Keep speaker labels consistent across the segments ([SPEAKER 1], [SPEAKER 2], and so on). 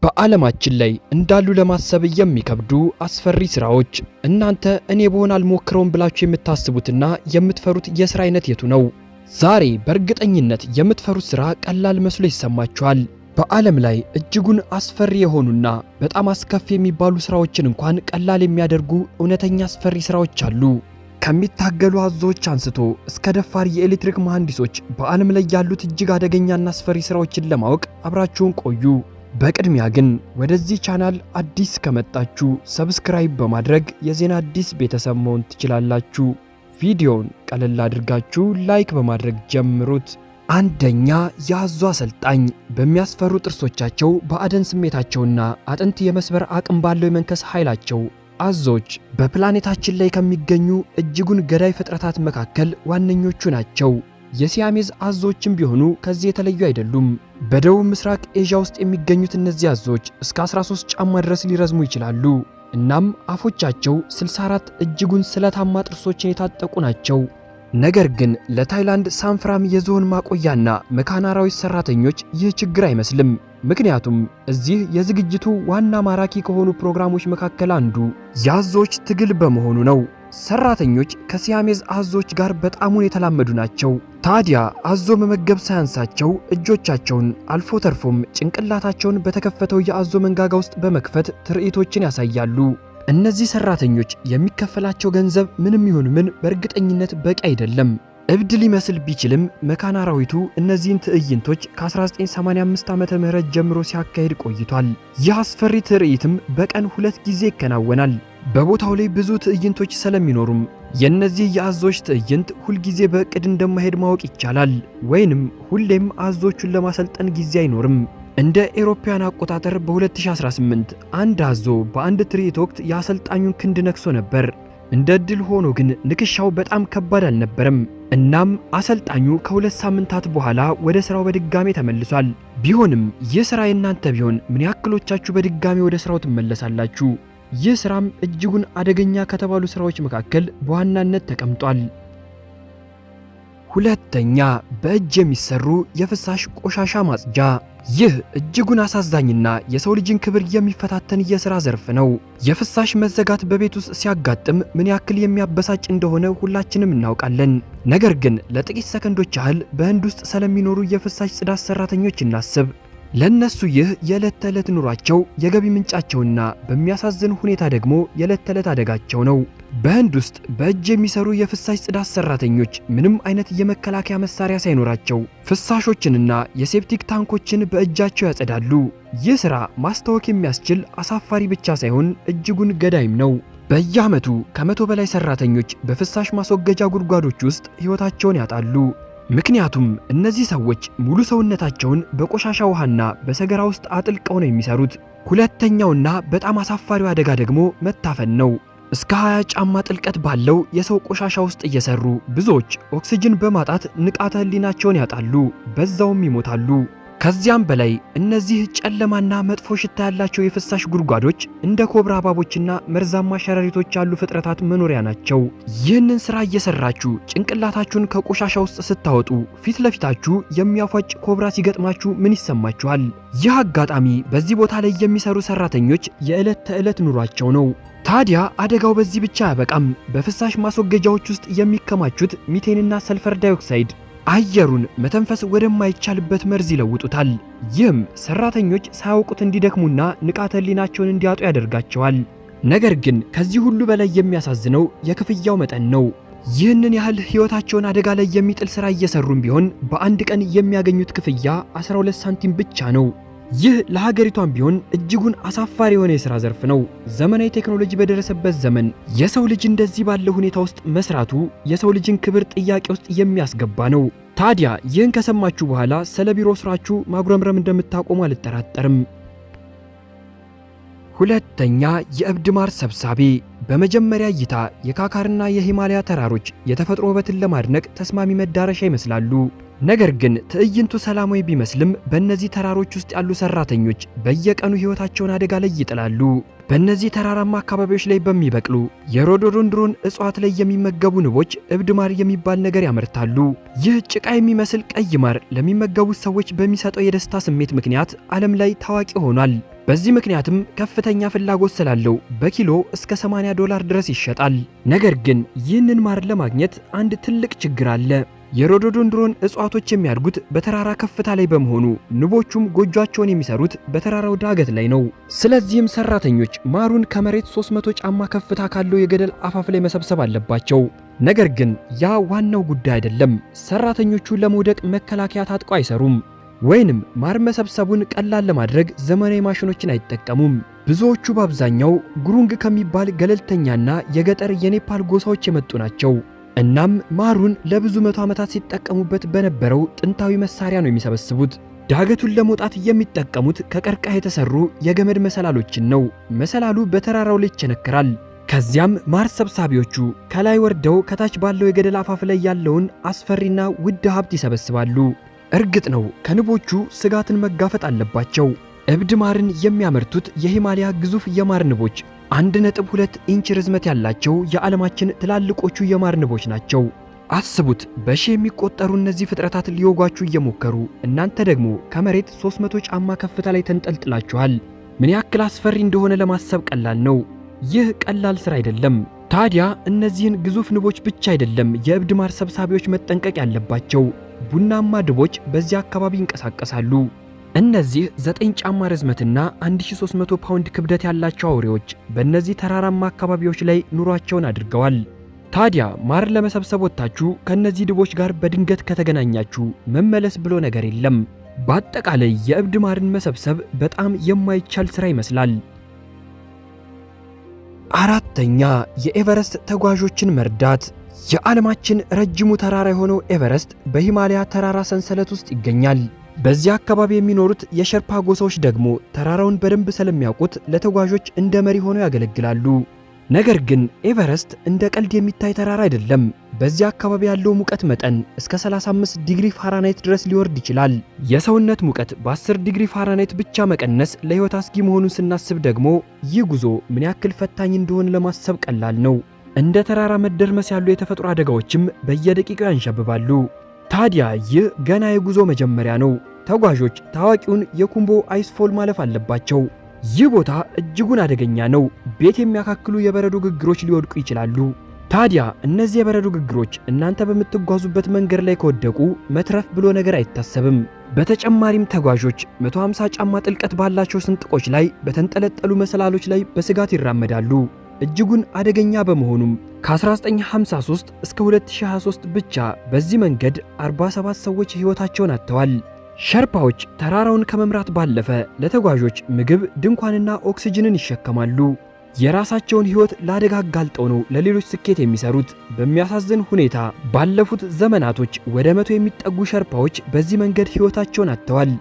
[SPEAKER 1] በዓለማችን ላይ እንዳሉ ለማሰብ የሚከብዱ አስፈሪ ስራዎች። እናንተ እኔ በሆን አልሞክረውም ብላችሁ የምታስቡትና የምትፈሩት የሥራ አይነት የቱ ነው? ዛሬ በእርግጠኝነት የምትፈሩት ሥራ ቀላል መስሎ ይሰማችኋል። በዓለም ላይ እጅጉን አስፈሪ የሆኑና በጣም አስከፊ የሚባሉ ሥራዎችን እንኳን ቀላል የሚያደርጉ እውነተኛ አስፈሪ ሥራዎች አሉ። ከሚታገሉ አዞዎች አንስቶ እስከ ደፋር የኤሌክትሪክ መሐንዲሶች በዓለም ላይ ያሉት እጅግ አደገኛና አስፈሪ ሥራዎችን ለማወቅ አብራችሁን ቆዩ። በቅድሚያ ግን ወደዚህ ቻናል አዲስ ከመጣችሁ ሰብስክራይብ በማድረግ የዜና አዲስ ቤተሰብ መሆን ትችላላችሁ። ቪዲዮውን ቀለል አድርጋችሁ ላይክ በማድረግ ጀምሩት። አንደኛ፣ የአዞ አሰልጣኝ። በሚያስፈሩ ጥርሶቻቸው በአደን ስሜታቸውና አጥንት የመስበር አቅም ባለው የመንከስ ኃይላቸው አዞች በፕላኔታችን ላይ ከሚገኙ እጅጉን ገዳይ ፍጥረታት መካከል ዋነኞቹ ናቸው። የሲያሜዝ አዞዎችም ቢሆኑ ከዚህ የተለዩ አይደሉም። በደቡብ ምስራቅ ኤዥያ ውስጥ የሚገኙት እነዚህ አዞዎች እስከ 13 ጫማ ድረስ ሊረዝሙ ይችላሉ። እናም አፎቻቸው 64 እጅጉን ስለታማ ጥርሶችን የታጠቁ ናቸው። ነገር ግን ለታይላንድ ሳንፍራም የዝሆን ማቆያና መካነ አራዊት ሰራተኞች ይህ ችግር አይመስልም። ምክንያቱም እዚህ የዝግጅቱ ዋና ማራኪ ከሆኑ ፕሮግራሞች መካከል አንዱ የአዞዎች ትግል በመሆኑ ነው። ሰራተኞች ከሲያሜዝ አዞዎች ጋር በጣሙን የተላመዱ ናቸው። ታዲያ አዞ መመገብ ሳያንሳቸው እጆቻቸውን አልፎ ተርፎም ጭንቅላታቸውን በተከፈተው የአዞ መንጋጋ ውስጥ በመክፈት ትርኢቶችን ያሳያሉ። እነዚህ ሰራተኞች የሚከፈላቸው ገንዘብ ምንም ይሁን ምን በእርግጠኝነት በቂ አይደለም። እብድ ሊመስል ቢችልም መካነ አራዊቱ እነዚህን ትዕይንቶች ከ1985 ዓመተ ምህረት ጀምሮ ሲያካሂድ ቆይቷል። ይህ አስፈሪ ትርኢትም በቀን 2 ጊዜ ይከናወናል። በቦታው ላይ ብዙ ትዕይንቶች ስለሚኖሩም የእነዚህ የአዞዎች ትዕይንት ሁልጊዜ በእቅድ እንደማይሄድ ማወቅ ይቻላል። ወይንም ሁሌም አዞቹን ለማሰልጠን ጊዜ አይኖርም። እንደ ኤሮፓያን አቆጣጠር በ2018 አንድ አዞ በአንድ ትርኢት ወቅት የአሰልጣኙን ክንድ ነክሶ ነበር። እንደ ዕድል ሆኖ ግን ንክሻው በጣም ከባድ አልነበረም። እናም አሰልጣኙ ከ2 ሳምንታት በኋላ ወደ ሥራው በድጋሜ ተመልሷል። ቢሆንም ይህ ሥራ የእናንተ ቢሆን ምን ያክሎቻችሁ በድጋሜ ወደ ሥራው ትመለሳላችሁ? ይህ ሥራም እጅጉን አደገኛ ከተባሉ ሥራዎች መካከል በዋናነት ተቀምጧል። ሁለተኛ፣ በእጅ የሚሰሩ የፍሳሽ ቆሻሻ ማጽጃ። ይህ እጅጉን አሳዛኝና የሰው ልጅን ክብር የሚፈታተን የሥራ ዘርፍ ነው። የፍሳሽ መዘጋት በቤት ውስጥ ሲያጋጥም ምን ያክል የሚያበሳጭ እንደሆነ ሁላችንም እናውቃለን። ነገር ግን ለጥቂት ሰከንዶች ያህል በህንድ ውስጥ ስለሚኖሩ የፍሳሽ ጽዳት ሰራተኞች እናስብ። ለነሱ ይህ የዕለት ተዕለት ኑሯቸው፣ የገቢ ምንጫቸውና በሚያሳዝን ሁኔታ ደግሞ የዕለት ተዕለት አደጋቸው ነው። በህንድ ውስጥ በእጅ የሚሰሩ የፍሳሽ ጽዳት ሰራተኞች ምንም አይነት የመከላከያ መሳሪያ ሳይኖራቸው ፍሳሾችንና የሴፕቲክ ታንኮችን በእጃቸው ያጸዳሉ። ይህ ሥራ ማስታወክ የሚያስችል አሳፋሪ ብቻ ሳይሆን እጅጉን ገዳይም ነው። በየዓመቱ ከ100 በላይ ሰራተኞች በፍሳሽ ማስወገጃ ጉድጓዶች ውስጥ ሕይወታቸውን ያጣሉ። ምክንያቱም እነዚህ ሰዎች ሙሉ ሰውነታቸውን በቆሻሻ ውሃና በሰገራ ውስጥ አጥልቀው ነው የሚሰሩት። ሁለተኛውና በጣም አሳፋሪው አደጋ ደግሞ መታፈን ነው። እስከ 20 ጫማ ጥልቀት ባለው የሰው ቆሻሻ ውስጥ እየሰሩ ብዙዎች ኦክሲጅን በማጣት ንቃተ ህሊናቸውን ያጣሉ፣ በዛውም ይሞታሉ። ከዚያም በላይ እነዚህ ጨለማና መጥፎ ሽታ ያላቸው የፍሳሽ ጉድጓዶች እንደ ኮብራ እባቦችና መርዛማ ሸረሪቶች ያሉ ፍጥረታት መኖሪያ ናቸው። ይህንን ሥራ እየሰራችሁ ጭንቅላታችሁን ከቆሻሻ ውስጥ ስታወጡ ፊት ለፊታችሁ የሚያፏጭ ኮብራ ሲገጥማችሁ ምን ይሰማችኋል? ይህ አጋጣሚ በዚህ ቦታ ላይ የሚሰሩ ሰራተኞች የዕለት ተዕለት ኑሯቸው ነው። ታዲያ አደጋው በዚህ ብቻ አያበቃም። በፍሳሽ ማስወገጃዎች ውስጥ የሚከማቹት ሚቴንና ሰልፈር ዳይኦክሳይድ አየሩን መተንፈስ ወደማይቻልበት መርዝ ይለውጡታል። ይህም ሰራተኞች ሳያውቁት እንዲደክሙና ንቃተ ህሊናቸውን እንዲያጡ ያደርጋቸዋል። ነገር ግን ከዚህ ሁሉ በላይ የሚያሳዝነው የክፍያው መጠን ነው። ይህንን ያህል ሕይወታቸውን አደጋ ላይ የሚጥል ሥራ እየሰሩም ቢሆን በአንድ ቀን የሚያገኙት ክፍያ 12 ሳንቲም ብቻ ነው። ይህ ለሀገሪቷም ቢሆን እጅጉን አሳፋሪ የሆነ የሥራ ዘርፍ ነው። ዘመናዊ ቴክኖሎጂ በደረሰበት ዘመን የሰው ልጅ እንደዚህ ባለ ሁኔታ ውስጥ መስራቱ የሰው ልጅን ክብር ጥያቄ ውስጥ የሚያስገባ ነው። ታዲያ ይህን ከሰማችሁ በኋላ ስለ ቢሮ ስራችሁ ማጉረምረም እንደምታቆሙ አልጠራጠርም። ሁለተኛ፣ የእብድ ማር ሰብሳቢ። በመጀመሪያ እይታ የካካርና የሂማሊያ ተራሮች የተፈጥሮ ውበትን ለማድነቅ ተስማሚ መዳረሻ ይመስላሉ። ነገር ግን ትዕይንቱ ሰላማዊ ቢመስልም በእነዚህ ተራሮች ውስጥ ያሉ ሰራተኞች በየቀኑ ሕይወታቸውን አደጋ ላይ ይጥላሉ። በእነዚህ ተራራማ አካባቢዎች ላይ በሚበቅሉ የሮዶዶንድሮን እጽዋት ላይ የሚመገቡ ንቦች እብድ ማር የሚባል ነገር ያመርታሉ። ይህ ጭቃ የሚመስል ቀይ ማር ለሚመገቡት ሰዎች በሚሰጠው የደስታ ስሜት ምክንያት ዓለም ላይ ታዋቂ ሆኗል። በዚህ ምክንያትም ከፍተኛ ፍላጎት ስላለው በኪሎ እስከ $80 ድረስ ይሸጣል። ነገር ግን ይህንን ማር ለማግኘት አንድ ትልቅ ችግር አለ። የሮዶዶንድሮን እጽዋቶች የሚያድጉት በተራራ ከፍታ ላይ በመሆኑ ንቦቹም ጎጆአቸውን የሚሰሩት በተራራው ዳገት ላይ ነው። ስለዚህም ሰራተኞች ማሩን ከመሬት 300 ጫማ ከፍታ ካለው የገደል አፋፍ ላይ መሰብሰብ አለባቸው። ነገር ግን ያ ዋናው ጉዳይ አይደለም። ሰራተኞቹ ለመውደቅ መከላከያ ታጥቀው አይሰሩም፣ ወይንም ማር መሰብሰቡን ቀላል ለማድረግ ዘመናዊ ማሽኖችን አይጠቀሙም። ብዙዎቹ በአብዛኛው ጉሩንግ ከሚባል ገለልተኛና የገጠር የኔፓል ጎሳዎች የመጡ ናቸው። እናም ማሩን ለብዙ መቶ ዓመታት ሲጠቀሙበት በነበረው ጥንታዊ መሳሪያ ነው የሚሰበስቡት። ዳገቱን ለመውጣት የሚጠቀሙት ከቀርከሃ የተሰሩ የገመድ መሰላሎችን ነው። መሰላሉ በተራራው ላይ ይቸነከራል። ከዚያም ማር ሰብሳቢዎቹ ከላይ ወርደው ከታች ባለው የገደል አፋፍ ላይ ያለውን አስፈሪና ውድ ሀብት ይሰበስባሉ። እርግጥ ነው ከንቦቹ ስጋትን መጋፈጥ አለባቸው። እብድ ማርን የሚያመርቱት የሂማሊያ ግዙፍ የማር ንቦች 1.2 ኢንች ርዝመት ያላቸው የዓለማችን ትላልቆቹ የማር ንቦች ናቸው። አስቡት፣ በሺህ የሚቆጠሩ እነዚህ ፍጥረታት ሊወጓችሁ እየሞከሩ እናንተ ደግሞ ከመሬት 300 ጫማ ከፍታ ላይ ተንጠልጥላችኋል። ምን ያክል አስፈሪ እንደሆነ ለማሰብ ቀላል ነው። ይህ ቀላል ስራ አይደለም። ታዲያ እነዚህን ግዙፍ ንቦች ብቻ አይደለም የእብድ ማር ሰብሳቢዎች መጠንቀቅ ያለባቸው። ቡናማ ድቦች በዚህ አካባቢ ይንቀሳቀሳሉ። እነዚህ 9 ጫማ ርዝመትና 1300 ፓውንድ ክብደት ያላቸው አውሬዎች በእነዚህ ተራራማ አካባቢዎች ላይ ኑሯቸውን አድርገዋል። ታዲያ ማር ለመሰብሰብ ወጥታችሁ ከእነዚህ ድቦች ጋር በድንገት ከተገናኛችሁ መመለስ ብሎ ነገር የለም። በአጠቃላይ የእብድ ማርን መሰብሰብ በጣም የማይቻል ሥራ ይመስላል። አራተኛ፣ የኤቨረስት ተጓዦችን መርዳት። የዓለማችን ረጅሙ ተራራ የሆነው ኤቨረስት በሂማሊያ ተራራ ሰንሰለት ውስጥ ይገኛል። በዚህ አካባቢ የሚኖሩት የሸርፓ ጎሳዎች ደግሞ ተራራውን በደንብ ስለሚያውቁት ለተጓዦች እንደ መሪ ሆነው ያገለግላሉ። ነገር ግን ኤቨረስት እንደ ቀልድ የሚታይ ተራራ አይደለም። በዚህ አካባቢ ያለው ሙቀት መጠን እስከ 35 ዲግሪ ፋራናይት ድረስ ሊወርድ ይችላል። የሰውነት ሙቀት በ10 ዲግሪ ፋራናይት ብቻ መቀነስ ለሕይወት አስጊ መሆኑን ስናስብ ደግሞ ይህ ጉዞ ምን ያክል ፈታኝ እንደሆነ ለማሰብ ቀላል ነው። እንደ ተራራ መደርመስ ያሉ የተፈጥሮ አደጋዎችም በየደቂቃው ያንዣብባሉ። ታዲያ ይህ ገና የጉዞ መጀመሪያ ነው። ተጓዦች ታዋቂውን የኩምቦ አይስፎል ማለፍ አለባቸው። ይህ ቦታ እጅጉን አደገኛ ነው። ቤት የሚያካክሉ የበረዶ ግግሮች ሊወድቁ ይችላሉ። ታዲያ እነዚህ የበረዶ ግግሮች እናንተ በምትጓዙበት መንገድ ላይ ከወደቁ መትረፍ ብሎ ነገር አይታሰብም። በተጨማሪም ተጓዦች 150 ጫማ ጥልቀት ባላቸው ስንጥቆች ላይ በተንጠለጠሉ መሰላሎች ላይ በስጋት ይራመዳሉ። እጅጉን አደገኛ በመሆኑም ከ1953 እስከ 2023 ብቻ በዚህ መንገድ 47 ሰዎች ሕይወታቸውን አጥተዋል። ሸርፓዎች ተራራውን ከመምራት ባለፈ ለተጓዦች ምግብ፣ ድንኳንና ኦክሲጅንን ይሸከማሉ። የራሳቸውን ሕይወት ለአደጋ አጋልጠው ነው ለሌሎች ስኬት የሚሰሩት። በሚያሳዝን ሁኔታ ባለፉት ዘመናቶች ወደ 100 የሚጠጉ ሸርፓዎች በዚህ መንገድ ሕይወታቸውን አጥተዋል።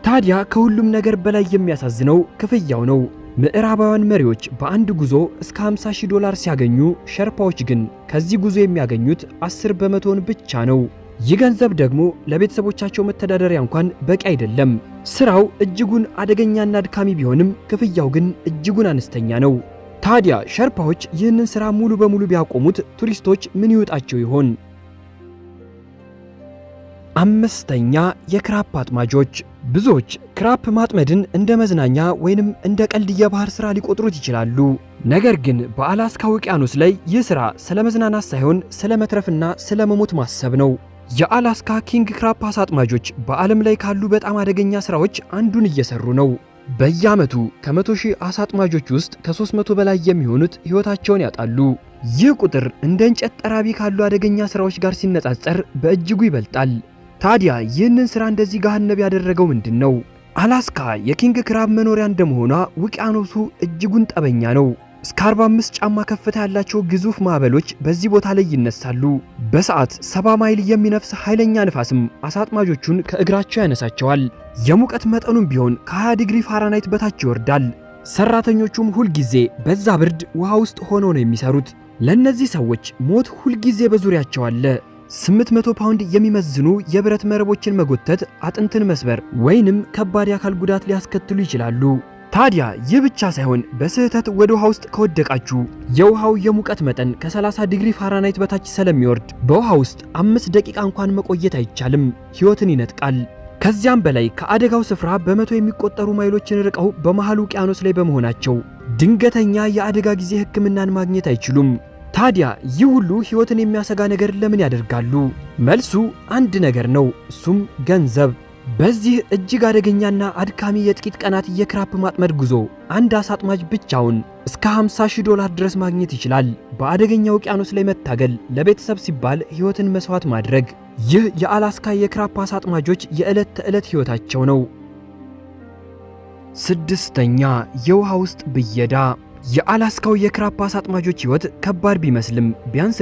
[SPEAKER 1] ታዲያ ከሁሉም ነገር በላይ የሚያሳዝነው ክፍያው ነው። ምዕራባውያን መሪዎች በአንድ ጉዞ እስከ $50,000 ሲያገኙ፣ ሸርፓዎች ግን ከዚህ ጉዞ የሚያገኙት 10 በመቶውን ብቻ ነው። ይህ ገንዘብ ደግሞ ለቤተሰቦቻቸው መተዳደሪያ እንኳን በቂ አይደለም። ስራው እጅጉን አደገኛና አድካሚ ቢሆንም ክፍያው ግን እጅጉን አነስተኛ ነው። ታዲያ ሸርፓዎች ይህንን ስራ ሙሉ በሙሉ ቢያቆሙት ቱሪስቶች ምን ይወጣቸው ይሆን? አምስተኛ፣ የክራፕ አጥማጆች። ብዙዎች ክራፕ ማጥመድን እንደ መዝናኛ ወይንም እንደ ቀልድ የባህር ሥራ ሊቆጥሩት ይችላሉ። ነገር ግን በአላስካ ውቅያኖስ ላይ ይህ ሥራ ስለ መዝናናት ሳይሆን ስለ መትረፍና ስለ መሞት ማሰብ ነው። የአላስካ ኪንግ ክራፕ አሳ አጥማጆች በዓለም ላይ ካሉ በጣም አደገኛ ሥራዎች አንዱን እየሰሩ ነው። በየዓመቱ ከ100,000 አሳ አጥማጆች ውስጥ ከ300 በላይ የሚሆኑት ሕይወታቸውን ያጣሉ። ይህ ቁጥር እንደ እንጨት ጠራቢ ካሉ አደገኛ ሥራዎች ጋር ሲነጻጸር በእጅጉ ይበልጣል። ታዲያ ይህንን ሥራ እንደዚህ ገሃነብ ያደረገው ምንድን ነው? አላስካ የኪንግ ክራብ መኖሪያ እንደመሆኗ ውቅያኖሱ እጅጉን ጠበኛ ነው። እስከ 45 ጫማ ከፍታ ያላቸው ግዙፍ ማዕበሎች በዚህ ቦታ ላይ ይነሳሉ። በሰዓት 70 ማይል የሚነፍስ ኃይለኛ ንፋስም አሳ አጥማጆቹን ከእግራቸው ያነሳቸዋል። የሙቀት መጠኑም ቢሆን ከ20 ዲግሪ ፋራናይት በታች ይወርዳል። ሰራተኞቹም ሁልጊዜ በዛ ብርድ ውሃ ውስጥ ሆነው ነው የሚሰሩት። ለእነዚህ ሰዎች ሞት ሁልጊዜ በዙሪያቸው አለ። 800 ፓውንድ የሚመዝኑ የብረት መረቦችን መጎተት አጥንትን መስበር ወይንም ከባድ የአካል ጉዳት ሊያስከትሉ ይችላሉ። ታዲያ ይህ ብቻ ሳይሆን በስህተት ወደ ውሃ ውስጥ ከወደቃችሁ የውሃው የሙቀት መጠን ከ30 ዲግሪ ፋራናይት በታች ስለሚወርድ በውሃ ውስጥ 5 ደቂቃ እንኳን መቆየት አይቻልም፣ ሕይወትን ይነጥቃል። ከዚያም በላይ ከአደጋው ስፍራ በመቶ የሚቆጠሩ ማይሎችን ርቀው በመሃል ውቅያኖስ ላይ በመሆናቸው ድንገተኛ የአደጋ ጊዜ ሕክምናን ማግኘት አይችሉም። ታዲያ ይህ ሁሉ ሕይወትን የሚያሰጋ ነገር ለምን ያደርጋሉ? መልሱ አንድ ነገር ነው፣ እሱም ገንዘብ። በዚህ እጅግ አደገኛና አድካሚ የጥቂት ቀናት የክራፕ ማጥመድ ጉዞ አንድ አሳ አጥማጅ ብቻውን እስከ $50,000 ድረስ ማግኘት ይችላል። በአደገኛ ውቅያኖስ ላይ መታገል፣ ለቤተሰብ ሲባል ሕይወትን መስዋዕት ማድረግ፣ ይህ የአላስካ የክራፕ አሳ አጥማጆች የዕለት ተዕለት ሕይወታቸው ነው። ስድስተኛ የውሃ ውስጥ ብየዳ። የአላስካው የክራፕ አሳ አጥማጆች ሕይወት ከባድ ቢመስልም ቢያንስ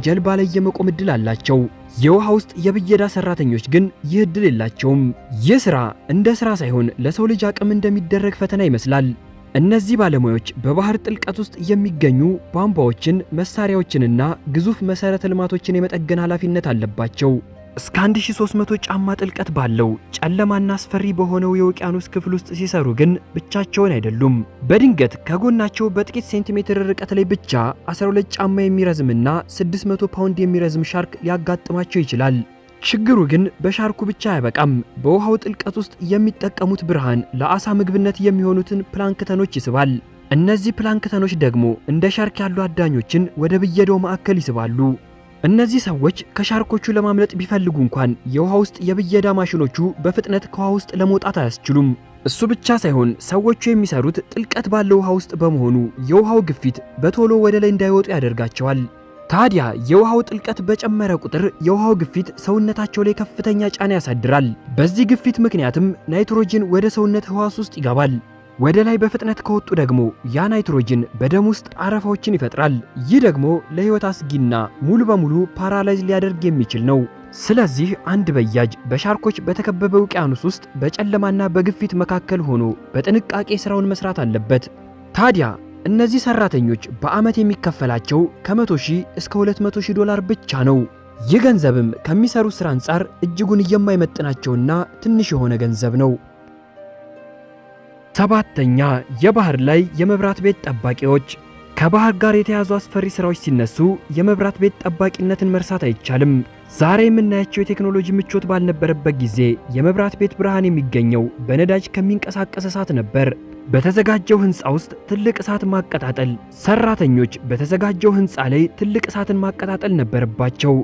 [SPEAKER 1] ጀልባ ላይ የመቆም ዕድል አላቸው። የውሃ ውስጥ የብየዳ ሰራተኞች ግን ይህ ዕድል የላቸውም። ይህ ሥራ እንደ ሥራ ሳይሆን ለሰው ልጅ አቅም እንደሚደረግ ፈተና ይመስላል። እነዚህ ባለሙያዎች በባህር ጥልቀት ውስጥ የሚገኙ ቧንቧዎችን፣ መሳሪያዎችንና ግዙፍ መሠረተ ልማቶችን የመጠገን ኃላፊነት አለባቸው። እስከ 1300 ጫማ ጥልቀት ባለው ጨለማና አስፈሪ በሆነው የውቅያኖስ ክፍል ውስጥ ሲሰሩ ግን ብቻቸውን አይደሉም። በድንገት ከጎናቸው በጥቂት ሴንቲሜትር ርቀት ላይ ብቻ 12 ጫማ የሚረዝምና 600 ፓውንድ የሚረዝም ሻርክ ሊያጋጥማቸው ይችላል። ችግሩ ግን በሻርኩ ብቻ አያበቃም። በውሃው ጥልቀት ውስጥ የሚጠቀሙት ብርሃን ለአሳ ምግብነት የሚሆኑትን ፕላንክተኖች ይስባል። እነዚህ ፕላንክተኖች ደግሞ እንደ ሻርክ ያሉ አዳኞችን ወደ ብየዳው ማዕከል ይስባሉ። እነዚህ ሰዎች ከሻርኮቹ ለማምለጥ ቢፈልጉ እንኳን የውሃ ውስጥ የብየዳ ማሽኖቹ በፍጥነት ከውሃ ውስጥ ለመውጣት አያስችሉም። እሱ ብቻ ሳይሆን ሰዎቹ የሚሰሩት ጥልቀት ባለው ውሃ ውስጥ በመሆኑ የውሃው ግፊት በቶሎ ወደ ላይ እንዳይወጡ ያደርጋቸዋል። ታዲያ የውሃው ጥልቀት በጨመረ ቁጥር የውሃው ግፊት ሰውነታቸው ላይ ከፍተኛ ጫና ያሳድራል። በዚህ ግፊት ምክንያትም ናይትሮጅን ወደ ሰውነት ህዋስ ውስጥ ይገባል። ወደ ላይ በፍጥነት ከወጡ ደግሞ ያ ናይትሮጅን በደም ውስጥ አረፋዎችን ይፈጥራል። ይህ ደግሞ ለህይወት አስጊና ሙሉ በሙሉ ፓራላይዝ ሊያደርግ የሚችል ነው። ስለዚህ አንድ በያጅ በሻርኮች በተከበበ ውቅያኖስ ውስጥ በጨለማና በግፊት መካከል ሆኖ በጥንቃቄ ስራውን መስራት አለበት። ታዲያ እነዚህ ሰራተኞች በዓመት የሚከፈላቸው ከ100,000 እስከ $200,000 ብቻ ነው። ይህ ገንዘብም ከሚሰሩት ስራ አንጻር እጅጉን የማይመጥናቸውና ትንሽ የሆነ ገንዘብ ነው። ሰባተኛ የባህር ላይ የመብራት ቤት ጠባቂዎች። ከባህር ጋር የተያዙ አስፈሪ ስራዎች ሲነሱ የመብራት ቤት ጠባቂነትን መርሳት አይቻልም። ዛሬ የምናያቸው የቴክኖሎጂ ምቾት ባልነበረበት ጊዜ የመብራት ቤት ብርሃን የሚገኘው በነዳጅ ከሚንቀሳቀስ እሳት ነበር። በተዘጋጀው ህንፃ ውስጥ ትልቅ እሳት ማቀጣጠል፣ ሰራተኞች በተዘጋጀው ህንፃ ላይ ትልቅ እሳትን ማቀጣጠል ነበረባቸው።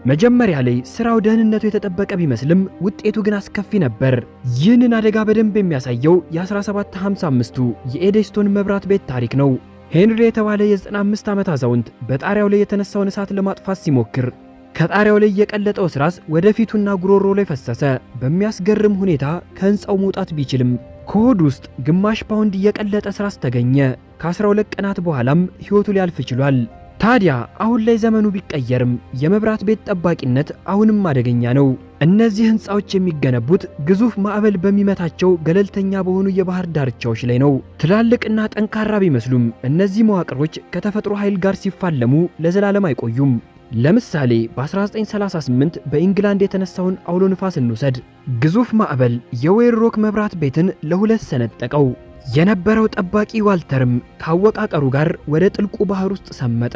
[SPEAKER 1] መጀመሪያ ላይ ስራው ደህንነቱ የተጠበቀ ቢመስልም ውጤቱ ግን አስከፊ ነበር። ይህንን አደጋ በደንብ የሚያሳየው የ1755ቱ የኤዴስቶን መብራት ቤት ታሪክ ነው። ሄንሪ የተባለ የ95 ዓመት አዛውንት በጣሪያው ላይ የተነሳውን እሳት ለማጥፋት ሲሞክር ከጣሪያው ላይ የቀለጠው እስራስ ወደ ፊቱና ጉሮሮ ላይ ፈሰሰ። በሚያስገርም ሁኔታ ከህንፃው መውጣት ቢችልም ከሆድ ውስጥ ግማሽ ፓውንድ የቀለጠ እስራስ ተገኘ። ከ12 ቀናት በኋላም ህይወቱ ሊያልፍ ችሏል። ታዲያ አሁን ላይ ዘመኑ ቢቀየርም የመብራት ቤት ጠባቂነት አሁንም አደገኛ ነው። እነዚህ ህንፃዎች የሚገነቡት ግዙፍ ማዕበል በሚመታቸው ገለልተኛ በሆኑ የባህር ዳርቻዎች ላይ ነው። ትላልቅና ጠንካራ ቢመስሉም እነዚህ መዋቅሮች ከተፈጥሮ ኃይል ጋር ሲፋለሙ ለዘላለም አይቆዩም። ለምሳሌ በ1938 በኢንግላንድ የተነሳውን አውሎ ንፋስ እንውሰድ። ግዙፍ ማዕበል የዌር ሮክ መብራት ቤትን ለሁለት ሰነጠቀው። የነበረው ጠባቂ ዋልተርም ካወቃቀሩ ጋር ወደ ጥልቁ ባህር ውስጥ ሰመጠ።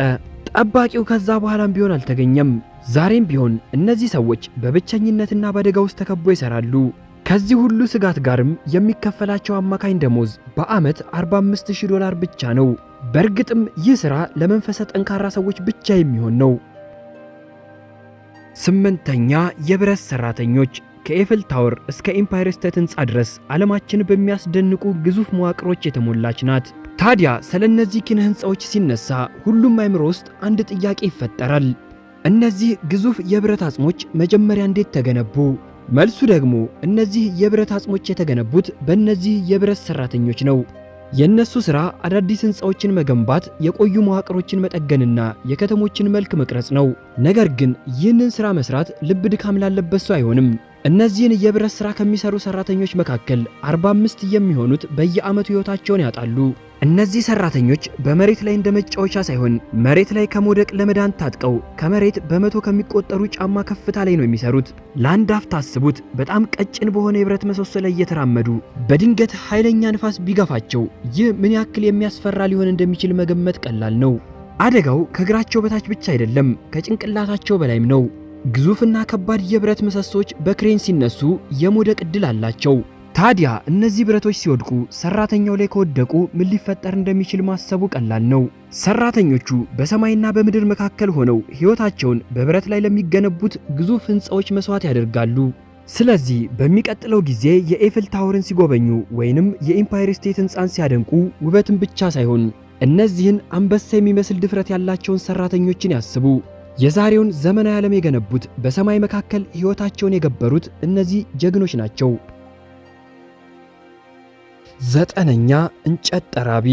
[SPEAKER 1] ጠባቂው ከዛ በኋላም ቢሆን አልተገኘም። ዛሬም ቢሆን እነዚህ ሰዎች በብቸኝነትና በአደጋ ውስጥ ተከበው ይሰራሉ። ከዚህ ሁሉ ስጋት ጋርም የሚከፈላቸው አማካኝ ደሞዝ በዓመት $45,000 ብቻ ነው። በእርግጥም ይህ ሥራ ለመንፈሰ ጠንካራ ሰዎች ብቻ የሚሆን ነው። ስምንተኛ የብረት ሰራተኞች። ከኤፍል ታወር እስከ ኢምፓየር ስቴት ህንፃ ድረስ ዓለማችን በሚያስደንቁ ግዙፍ መዋቅሮች የተሞላች ናት። ታዲያ ስለነዚህ ኪነ ህንፃዎች ሲነሳ ሁሉም አእምሮ ውስጥ አንድ ጥያቄ ይፈጠራል። እነዚህ ግዙፍ የብረት አጽሞች መጀመሪያ እንዴት ተገነቡ? መልሱ ደግሞ እነዚህ የብረት አጽሞች የተገነቡት በእነዚህ የብረት ሰራተኞች ነው። የነሱ ሥራ አዳዲስ ህንፃዎችን መገንባት፣ የቆዩ መዋቅሮችን መጠገንና የከተሞችን መልክ መቅረጽ ነው። ነገር ግን ይህንን ሥራ መስራት ልብ ድካም ላለበት ሰው አይሆንም። እነዚህን የብረት ሥራ ከሚሰሩ ሰራተኞች መካከል 45 የሚሆኑት በየዓመቱ ሕይወታቸውን ያጣሉ። እነዚህ ሰራተኞች በመሬት ላይ እንደ መጫወቻ ሳይሆን መሬት ላይ ከመውደቅ ለመዳን ታጥቀው ከመሬት በመቶ ከሚቆጠሩ ጫማ ከፍታ ላይ ነው የሚሰሩት። ለአንድ አፍታ አስቡት። በጣም ቀጭን በሆነ የብረት ምሰሶ ላይ እየተራመዱ በድንገት ኃይለኛ ንፋስ ቢገፋቸው ይህ ምን ያክል የሚያስፈራ ሊሆን እንደሚችል መገመት ቀላል ነው። አደጋው ከእግራቸው በታች ብቻ አይደለም፣ ከጭንቅላታቸው በላይም ነው። ግዙፍና ከባድ የብረት ምሰሶች በክሬን ሲነሱ የመውደቅ ዕድል አላቸው። ታዲያ እነዚህ ብረቶች ሲወድቁ ሰራተኛው ላይ ከወደቁ ምን ሊፈጠር እንደሚችል ማሰቡ ቀላል ነው። ሰራተኞቹ በሰማይና በምድር መካከል ሆነው ሕይወታቸውን በብረት ላይ ለሚገነቡት ግዙፍ ሕንፃዎች መስዋዕት ያደርጋሉ። ስለዚህ በሚቀጥለው ጊዜ የኤፍል ታወርን ሲጎበኙ ወይንም የኢምፓየር ስቴት ሕንፃን ሲያደንቁ ውበትን ብቻ ሳይሆን እነዚህን አንበሳ የሚመስል ድፍረት ያላቸውን ሰራተኞችን ያስቡ። የዛሬውን ዘመናዊ ዓለም የገነቡት በሰማይ መካከል ሕይወታቸውን የገበሩት እነዚህ ጀግኖች ናቸው። 9ኛ እንጨት ጠራቢ።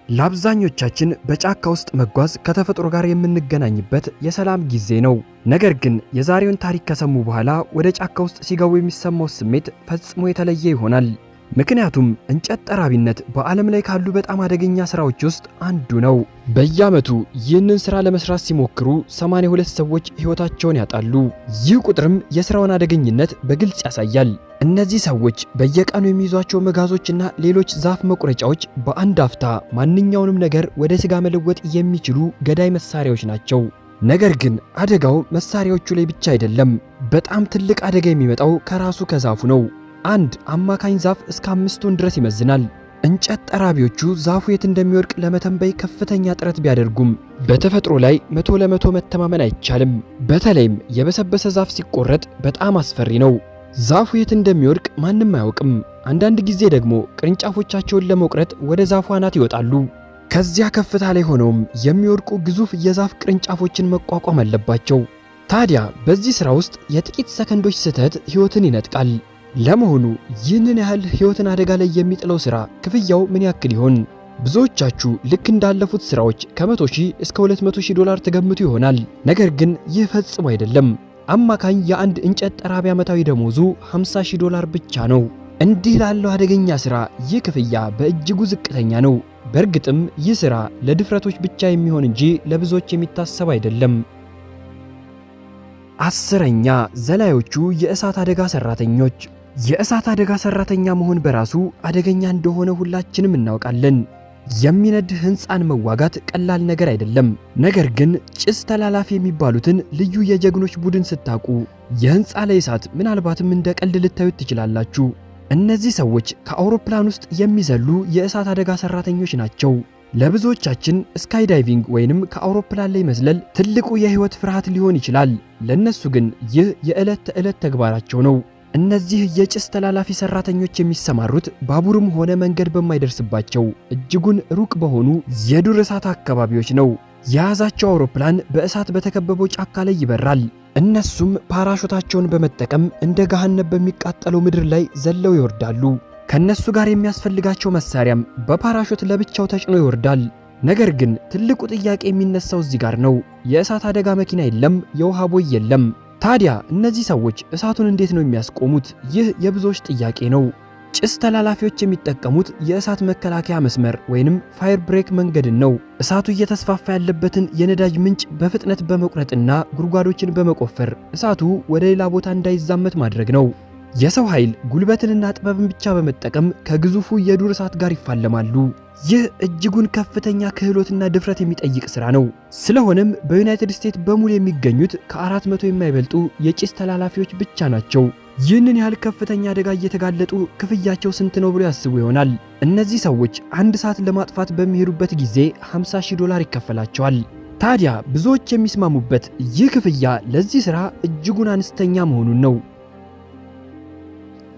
[SPEAKER 1] ለአብዛኞቻችን በጫካ ውስጥ መጓዝ ከተፈጥሮ ጋር የምንገናኝበት የሰላም ጊዜ ነው። ነገር ግን የዛሬውን ታሪክ ከሰሙ በኋላ ወደ ጫካ ውስጥ ሲገቡ የሚሰማው ስሜት ፈጽሞ የተለየ ይሆናል። ምክንያቱም እንጨት ጠራቢነት በዓለም ላይ ካሉ በጣም አደገኛ ስራዎች ውስጥ አንዱ ነው። በየዓመቱ ይህንን ስራ ለመስራት ሲሞክሩ 82 ሰዎች ሕይወታቸውን ያጣሉ። ይህ ቁጥርም የስራውን አደገኝነት በግልጽ ያሳያል። እነዚህ ሰዎች በየቀኑ የሚይዟቸው መጋዞችና ሌሎች ዛፍ መቁረጫዎች በአንድ አፍታ ማንኛውንም ነገር ወደ ሥጋ መለወጥ የሚችሉ ገዳይ መሳሪያዎች ናቸው። ነገር ግን አደጋው መሳሪያዎቹ ላይ ብቻ አይደለም። በጣም ትልቅ አደጋ የሚመጣው ከራሱ ከዛፉ ነው። አንድ አማካኝ ዛፍ እስከ 5 ቶን ድረስ ይመዝናል። እንጨት ጠራቢዎቹ ዛፉ የት እንደሚወድቅ ለመተንበይ ከፍተኛ ጥረት ቢያደርጉም በተፈጥሮ ላይ 100% መተማመን አይቻልም። በተለይም የበሰበሰ ዛፍ ሲቆረጥ በጣም አስፈሪ ነው። ዛፉ የት እንደሚወድቅ ማንም አያውቅም። አንዳንድ ጊዜ ደግሞ ቅርንጫፎቻቸውን ለመቁረጥ ወደ ዛፉ አናት ይወጣሉ። ከዚያ ከፍታ ላይ ሆነውም የሚወድቁ ግዙፍ የዛፍ ቅርንጫፎችን መቋቋም አለባቸው። ታዲያ በዚህ ሥራ ውስጥ የጥቂት ሰከንዶች ስህተት ሕይወትን ይነጥቃል። ለመሆኑ ይህንን ያህል ሕይወትን አደጋ ላይ የሚጥለው ሥራ ክፍያው ምን ያክል ይሆን? ብዙዎቻችሁ ልክ እንዳለፉት ሥራዎች ከ100,000 እስከ 200,000 ዶላር ተገምቱ ይሆናል። ነገር ግን ይህ ፈጽሞ አይደለም። አማካኝ የአንድ እንጨት ጠራቢ ዓመታዊ ደሞዙ 50,000 ዶላር ብቻ ነው። እንዲህ ላለው አደገኛ ሥራ ይህ ክፍያ በእጅጉ ዝቅተኛ ነው። በእርግጥም ይህ ሥራ ለድፍረቶች ብቻ የሚሆን እንጂ ለብዙዎች የሚታሰብ አይደለም። 10ኛ ዘላዮቹ የእሳት አደጋ ሰራተኞች። የእሳት አደጋ ሰራተኛ መሆን በራሱ አደገኛ እንደሆነ ሁላችንም እናውቃለን። የሚነድ ሕንፃን መዋጋት ቀላል ነገር አይደለም። ነገር ግን ጭስ ተላላፊ የሚባሉትን ልዩ የጀግኖች ቡድን ስታቁ የሕንፃ ላይ እሳት ምናልባትም እንደ ቀልድ ልታዩት ትችላላችሁ። እነዚህ ሰዎች ከአውሮፕላን ውስጥ የሚዘሉ የእሳት አደጋ ሰራተኞች ናቸው። ለብዙዎቻችን ስካይ ዳይቪንግ ወይንም ከአውሮፕላን ላይ መዝለል ትልቁ የህይወት ፍርሃት ሊሆን ይችላል። ለነሱ ግን ይህ የዕለት ተዕለት ተግባራቸው ነው። እነዚህ የጭስ ተላላፊ ሰራተኞች የሚሰማሩት ባቡርም ሆነ መንገድ በማይደርስባቸው እጅጉን ሩቅ በሆኑ የዱር እሳት አካባቢዎች ነው። የያዛቸው አውሮፕላን በእሳት በተከበበው ጫካ ላይ ይበራል። እነሱም ፓራሾታቸውን በመጠቀም እንደ ገሃነም በሚቃጠለው ምድር ላይ ዘለው ይወርዳሉ። ከነሱ ጋር የሚያስፈልጋቸው መሳሪያም በፓራሾት ለብቻው ተጭኖ ይወርዳል። ነገር ግን ትልቁ ጥያቄ የሚነሳው እዚህ ጋር ነው። የእሳት አደጋ መኪና የለም፣ የውሃ ቦይ የለም። ታዲያ እነዚህ ሰዎች እሳቱን እንዴት ነው የሚያስቆሙት? ይህ የብዙዎች ጥያቄ ነው። ጭስ ተላላፊዎች የሚጠቀሙት የእሳት መከላከያ መስመር ወይንም ፋየር ብሬክ መንገድን ነው። እሳቱ እየተስፋፋ ያለበትን የነዳጅ ምንጭ በፍጥነት በመቁረጥና ጉድጓዶችን በመቆፈር እሳቱ ወደ ሌላ ቦታ እንዳይዛመት ማድረግ ነው። የሰው ኃይል ጉልበትንና ጥበብን ብቻ በመጠቀም ከግዙፉ የዱር እሳት ጋር ይፋለማሉ። ይህ እጅጉን ከፍተኛ ክህሎትና ድፍረት የሚጠይቅ ሥራ ነው። ስለሆነም በዩናይትድ ስቴትስ በሙሉ የሚገኙት ከ400 የማይበልጡ የጭስ ተላላፊዎች ብቻ ናቸው። ይህንን ያህል ከፍተኛ አደጋ እየተጋለጡ ክፍያቸው ስንት ነው ብሎ ያስቡ ይሆናል። እነዚህ ሰዎች አንድ ሰዓት ለማጥፋት በሚሄዱበት ጊዜ 50,000 ዶላር ይከፈላቸዋል። ታዲያ ብዙዎች የሚስማሙበት ይህ ክፍያ ለዚህ ሥራ እጅጉን አነስተኛ መሆኑን ነው።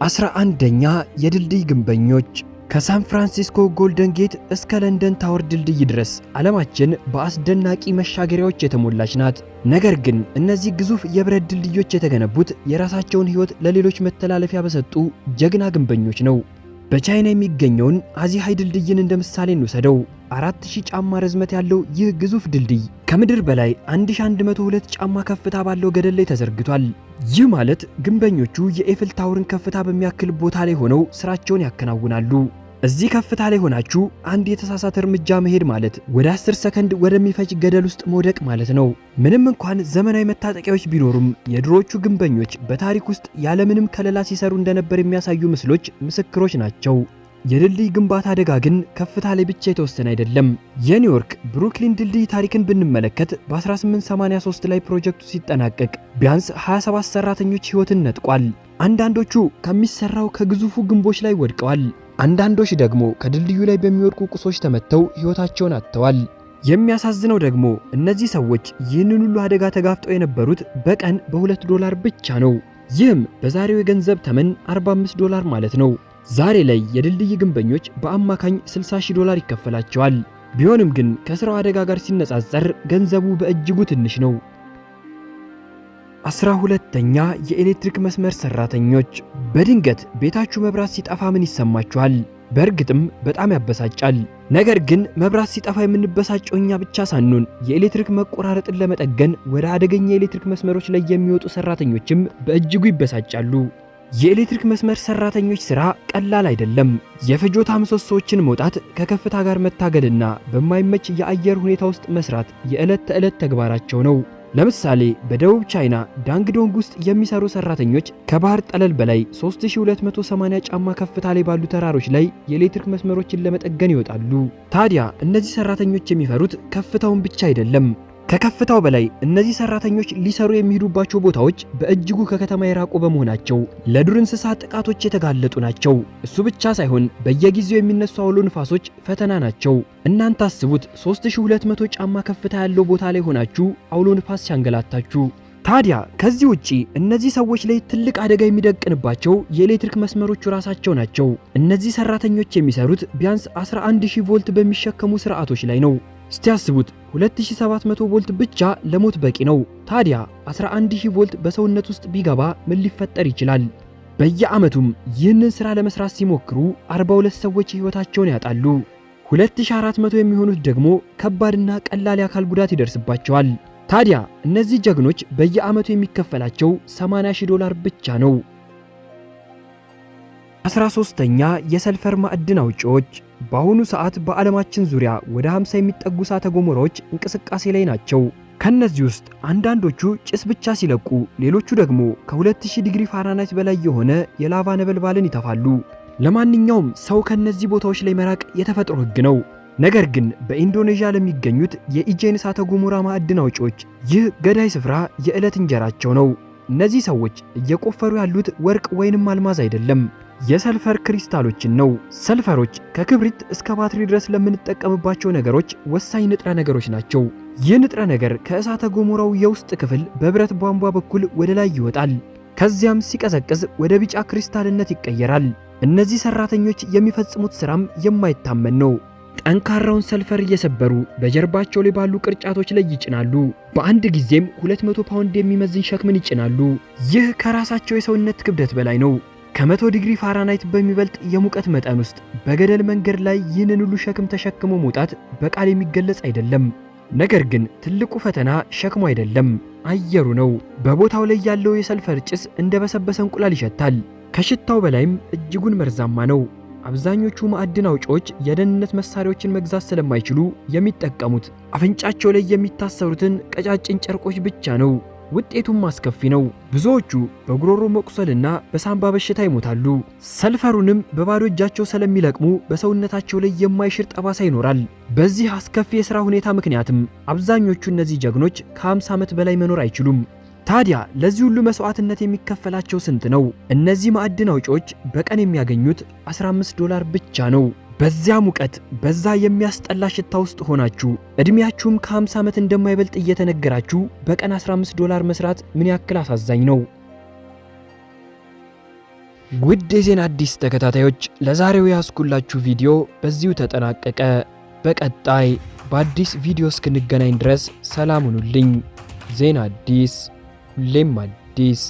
[SPEAKER 1] 11ኛ የድልድይ ግንበኞች። ከሳን ፍራንሲስኮ ጎልደን ጌት እስከ ለንደን ታወር ድልድይ ድረስ ዓለማችን በአስደናቂ መሻገሪያዎች የተሞላች ናት። ነገር ግን እነዚህ ግዙፍ የብረት ድልድዮች የተገነቡት የራሳቸውን ሕይወት ለሌሎች መተላለፊያ በሰጡ ጀግና ግንበኞች ነው። በቻይና የሚገኘውን አዚሃይ ድልድይን እንደ ምሳሌ እንውሰደው። 4000 ጫማ ርዝመት ያለው ይህ ግዙፍ ድልድይ ከምድር በላይ 1102 ጫማ ከፍታ ባለው ገደል ላይ ተዘርግቷል። ይህ ማለት ግንበኞቹ የኤፍል ታወርን ከፍታ በሚያክል ቦታ ላይ ሆነው ስራቸውን ያከናውናሉ። እዚህ ከፍታ ላይ ሆናችሁ አንድ የተሳሳተ እርምጃ መሄድ ማለት ወደ 10 ሰከንድ ወደሚፈጅ ገደል ውስጥ መውደቅ ማለት ነው። ምንም እንኳን ዘመናዊ መታጠቂያዎች ቢኖሩም የድሮዎቹ ግንበኞች በታሪክ ውስጥ ያለምንም ከለላ ሲሰሩ እንደነበር የሚያሳዩ ምስሎች ምስክሮች ናቸው። የድልድይ ግንባታ አደጋ ግን ከፍታ ላይ ብቻ የተወሰነ አይደለም። የኒውዮርክ ብሩክሊን ድልድይ ታሪክን ብንመለከት በ1883 ላይ ፕሮጀክቱ ሲጠናቀቅ ቢያንስ 27 ሰራተኞች ሕይወትን ነጥቋል። አንዳንዶቹ ከሚሰራው ከግዙፉ ግንቦች ላይ ወድቀዋል። አንዳንዶች ደግሞ ከድልድዩ ላይ በሚወድቁ ቁሶች ተመተው ሕይወታቸውን አጥተዋል። የሚያሳዝነው ደግሞ እነዚህ ሰዎች ይህንን ሁሉ አደጋ ተጋፍጠው የነበሩት በቀን $2 ብቻ ነው። ይህም በዛሬው የገንዘብ ተመን $45 ማለት ነው። ዛሬ ላይ የድልድይ ግንበኞች በአማካኝ $60,000 ይከፈላቸዋል። ቢሆንም ግን ከስራው አደጋ ጋር ሲነጻጸር ገንዘቡ በእጅጉ ትንሽ ነው። 12ኛ የኤሌክትሪክ መስመር ሰራተኞች። በድንገት ቤታችሁ መብራት ሲጠፋ ምን ይሰማችኋል? በእርግጥም በጣም ያበሳጫል። ነገር ግን መብራት ሲጠፋ የምንበሳጨው እኛ ብቻ ሳንሆን የኤሌክትሪክ መቆራረጥን ለመጠገን ወደ አደገኛ የኤሌክትሪክ መስመሮች ላይ የሚወጡ ሰራተኞችም በእጅጉ ይበሳጫሉ። የኤሌክትሪክ መስመር ሰራተኞች ሥራ ቀላል አይደለም። የፍጆታ ምሰሶዎችን መውጣት፣ ከከፍታ ጋር መታገልና በማይመች የአየር ሁኔታ ውስጥ መስራት የዕለት ተዕለት ተግባራቸው ነው። ለምሳሌ በደቡብ ቻይና ዳንግዶንግ ውስጥ የሚሰሩ ሰራተኞች ከባህር ጠለል በላይ 3280 ጫማ ከፍታ ላይ ባሉ ተራሮች ላይ የኤሌክትሪክ መስመሮችን ለመጠገን ይወጣሉ። ታዲያ እነዚህ ሰራተኞች የሚፈሩት ከፍታውን ብቻ አይደለም። ከከፍታው በላይ እነዚህ ሰራተኞች ሊሰሩ የሚሄዱባቸው ቦታዎች በእጅጉ ከከተማ የራቁ በመሆናቸው ለዱር እንስሳት ጥቃቶች የተጋለጡ ናቸው። እሱ ብቻ ሳይሆን በየጊዜው የሚነሱ አውሎ ንፋሶች ፈተና ናቸው። እናንተ አስቡት 3200 ጫማ ከፍታ ያለው ቦታ ላይ ሆናችሁ አውሎ ንፋስ ሲያንገላታችሁ። ታዲያ ከዚህ ውጪ እነዚህ ሰዎች ላይ ትልቅ አደጋ የሚደቅንባቸው የኤሌክትሪክ መስመሮቹ ራሳቸው ናቸው። እነዚህ ሰራተኞች የሚሰሩት ቢያንስ 11000 ቮልት በሚሸከሙ ስርዓቶች ላይ ነው። እስቲ አስቡት 2700 ቮልት ብቻ ለሞት በቂ ነው። ታዲያ 11000 ቮልት በሰውነት ውስጥ ቢገባ ምን ሊፈጠር ይችላል? በየዓመቱም ይህንን ሥራ ለመስራት ሲሞክሩ 42 ሰዎች ሕይወታቸውን ያጣሉ። 2400 የሚሆኑት ደግሞ ከባድና ቀላል የአካል ጉዳት ይደርስባቸዋል። ታዲያ እነዚህ ጀግኖች በየዓመቱ የሚከፈላቸው $80,000 ብቻ ነው። 13ኛ የሰልፈር ማዕድን አውጪዎች። በአሁኑ ሰዓት በዓለማችን ዙሪያ ወደ 50 የሚጠጉ እሳተ ገሞራዎች እንቅስቃሴ ላይ ናቸው። ከነዚህ ውስጥ አንዳንዶቹ ጭስ ብቻ ሲለቁ፣ ሌሎቹ ደግሞ ከ2000 ዲግሪ ፋራናይት በላይ የሆነ የላቫ ነበልባልን ይተፋሉ። ለማንኛውም ሰው ከነዚህ ቦታዎች ላይ መራቅ የተፈጥሮ ሕግ ነው። ነገር ግን በኢንዶኔዥያ ለሚገኙት የኢጄን እሳተ ገሞራ ማዕድን አውጪዎች ይህ ገዳይ ስፍራ የዕለት እንጀራቸው ነው። እነዚህ ሰዎች እየቆፈሩ ያሉት ወርቅ ወይንም አልማዝ አይደለም፣ የሰልፈር ክሪስታሎችን ነው። ሰልፈሮች ከክብሪት እስከ ባትሪ ድረስ ለምንጠቀምባቸው ነገሮች ወሳኝ ንጥረ ነገሮች ናቸው። ይህ ንጥረ ነገር ከእሳተ ገሞራው የውስጥ ክፍል በብረት ቧንቧ በኩል ወደ ላይ ይወጣል። ከዚያም ሲቀዘቅዝ ወደ ቢጫ ክሪስታልነት ይቀየራል። እነዚህ ሰራተኞች የሚፈጽሙት ሥራም የማይታመን ነው። ጠንካራውን ሰልፈር እየሰበሩ በጀርባቸው ላይ ባሉ ቅርጫቶች ላይ ይጭናሉ። በአንድ ጊዜም 200 ፓውንድ የሚመዝን ሸክምን ይጭናሉ። ይህ ከራሳቸው የሰውነት ክብደት በላይ ነው። ከ100 ዲግሪ ፋራናይት በሚበልጥ የሙቀት መጠን ውስጥ በገደል መንገድ ላይ ይህንን ሁሉ ሸክም ተሸክሞ መውጣት በቃል የሚገለጽ አይደለም። ነገር ግን ትልቁ ፈተና ሸክሙ አይደለም፣ አየሩ ነው። በቦታው ላይ ያለው የሰልፈር ጭስ እንደ በሰበሰ እንቁላል ይሸታል። ከሽታው በላይም እጅጉን መርዛማ ነው። አብዛኞቹ ማዕድን አውጪዎች የደህንነት መሳሪያዎችን መግዛት ስለማይችሉ የሚጠቀሙት አፍንጫቸው ላይ የሚታሰሩትን ቀጫጭን ጨርቆች ብቻ ነው። ውጤቱም አስከፊ ነው። ብዙዎቹ በጉሮሮ መቁሰልና በሳምባ በሽታ ይሞታሉ። ሰልፈሩንም በባዶ እጃቸው ስለሚለቅሙ በሰውነታቸው ላይ የማይሽር ጠባሳ ይኖራል። በዚህ አስከፊ የሥራ ሁኔታ ምክንያትም አብዛኞቹ እነዚህ ጀግኖች ከ50 ዓመት በላይ መኖር አይችሉም። ታዲያ ለዚህ ሁሉ መስዋዕትነት የሚከፈላቸው ስንት ነው? እነዚህ ማዕድን አውጪዎች በቀን የሚያገኙት $15 ብቻ ነው። በዚያ ሙቀት፣ በዛ የሚያስጠላ ሽታ ውስጥ ሆናችሁ እድሜያችሁም ከ50 ዓመት እንደማይበልጥ እየተነገራችሁ በቀን $15 መስራት ምን ያክል አሳዛኝ ነው? ውድ የዜና አዲስ ተከታታዮች ለዛሬው ያስኩላችሁ ቪዲዮ በዚሁ ተጠናቀቀ። በቀጣይ በአዲስ ቪዲዮ እስክንገናኝ ድረስ ሰላም ሁኑልኝ። ዜና አዲስ ሁሌም አዲስ